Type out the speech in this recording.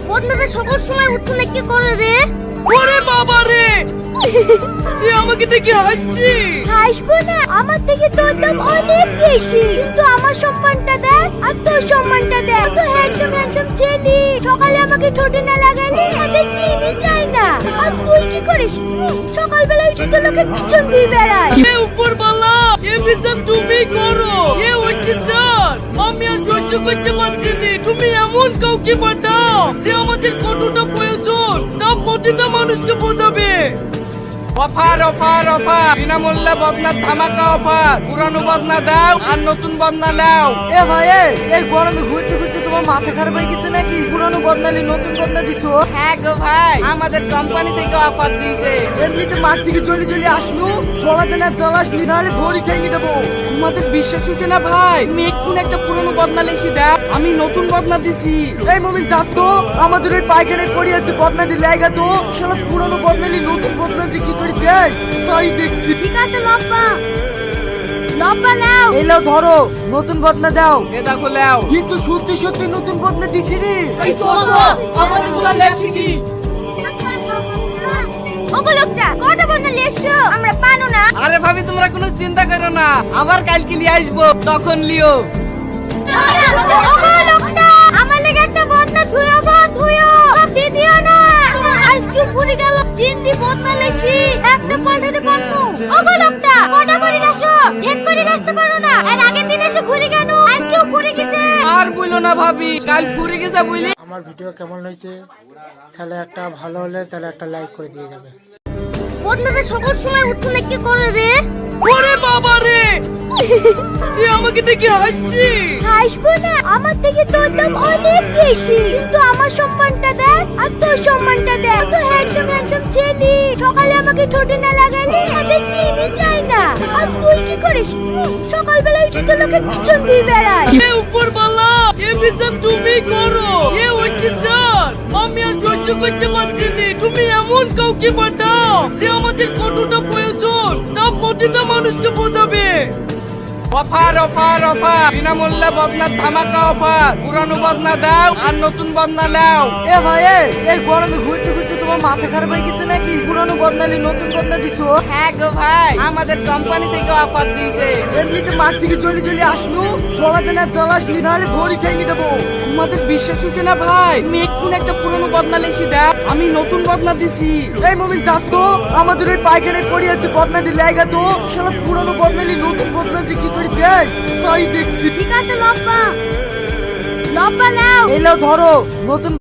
বদনাটা সকল সময় উঠলে কি করে রে? ওরে বাবা রে, তুই আমাকে দেখে হাসছিস? হাসবো না, আমার থেকে তোর দাম অনেক বেশি, কিন্তু আমার সম্মানটা দেখ আর তোর সম্মানটা দেখ। তো হ্যান্ডসাম হ্যান্ডসাম ছেলে সকালে আমাকে ঠোঁটে না লাগালে তাদের কিনে চাই না। আর তুই কি করিস? সকালবেলা উঠে তো লোকের পিছন দিয়ে বেড়ায়। এ উপরওয়ালা, এ বিচার তুমি করো। এ অত্যাচার আমি আর সহ্য করতে পারছি না। তুমি এমন কাউকে পাঠাও যে আমাদের কতটা প্রয়োজন তা প্রতিটা মানুষকে বোঝাবে। অফার অফার অফার, বিনামূল্যে বদনার ধামাকা অফার। পুরানো বদনা দাও আর নতুন বদনা লাও। এ ভাই এই গরমে ঘুরতে ঘুরতে তোমার মাথা খারাপ হয়ে গেছে নাকি? পুরানো বদনালি নতুন বদনা দিছো? হ্যাঁ গো ভাই, আমাদের কোম্পানি থেকে অফার দিয়েছে। এমনিতে মাঠ থেকে চলে চলে আসনু, চলা জানা চলাসনি, নাহলে ধরি ঠেঙে দেবো। তোমাদের বিশ্বাস হচ্ছে না ভাই? তুমি এক্ষুন একটা পুরনো বদনা লিখে দাও, আমি নতুন বদনা দিছি। এই মমিন যাত তো, আমাদের ওই পায়খানায় পড়ে আছে বদনাটি লাইগা তো। শালা পুরানো বদনালি নতুন বদনা যে কি করে দেয় তাই দেখছি। ঠিক আছে লব্বা, লব্বা নাও। এলাও ধরো, নতুন বদনা দাও। এ দেখো লাও। কিন্তু সত্যি সত্যি নতুন বদনা দিছি রে। এই চল চল, আমাদের গুলা লেখি কি? ওগো লোকটা কটা বদনা লিয়েছো? আমরা পানো না। আরে ভাবি তোমরা কোনো চিন্তা করো না, আবার কালকে নিয়ে আসবো, তখন লিও। ওগো লোকটা আমার লাগি একটা বদনা ধুইও গো, ধুইও। সব দিয়ে দিও না, আজকে পুরি গেল। তিনটি বদনা লেছি, একটা পাল্টাতে পারবো। ওগো লোকটা কটা করে গেছো? ঠিক করে আসতে পারো না। এর আগের দিন এসে ঘুরে কেন? আজকেও ঘুরে গেছে। আর বইলো না ভাবি, কাল ফুরে গেছে বুঝলি। আমার ভিডিও কেমন হয়েছে তাহলে একটা ভালো হলে তাহলে একটা লাইক করে দিয়ে যাবে। বদনাটা সকল সময় উঠলে কি করে রে? ওরে বাবা রে, তুই আমাকে দেখে হাসছিস? হাসবো না, আমার থেকে তোর দাম অনেক বেশি, কিন্তু আমার সম্মানটা দেখ আর তোর সম্মানটা দেখ। তো হ্যান্ডসাম হ্যান্ডসাম ছেলে সকালে আমাকে ঠোঁটে না লাগালে তাদের কিনে চাই না। আর তুই কি করিস? সকালবেলা উঠে তো লোকের পিছন দিয়ে বেড়ায়। এ উপরওয়ালা, এ বিচার তুমি করো। এ অত্যাচার আমি আর সহ্য করতে পারছি না। তুমি এমন কাউকে পাঠাও যে আমাদের কতটা প্রয়োজন তা প্রতিটা মানুষকে বোঝাবে। অফার অফার অফার, বিনামূল্যে বদনার ধামাকা অফার। পুরানো বদনা দাও আর নতুন বদনা লাও। এ ভাই এই গরমে ঘুরতে ঘুরতে তোমার মাথা খারাপ হয়ে গেছে নাকি? পুরানো বদনালি নতুন বদনা দিছো? হ্যাঁ গো ভাই, আমাদের কোম্পানি থেকে অফার দিয়েছে। এমনিতে মাঠ থেকে চলে চলে আসনু, চলা জানা চলাসনি, নাহলে ধরি ঠেঙে দেবো। তোমাদের বিশ্বাস হচ্ছে না ভাই? তুমি এক্ষুন একটা পুরনো বদনা লিখে দাও, আমি নতুন বদনা দিছি। এই মমিন যাত তো, আমাদের ওই পায়খানায় পড়ে আছে বদনাটি লাইগা তো। শালা পুরানো বদনালি নতুন বদনা যে কি করে দেয় তাই দেখছি। ঠিক আছে লব্বা, লব্বা নাও। এলাও ধরো, নতুন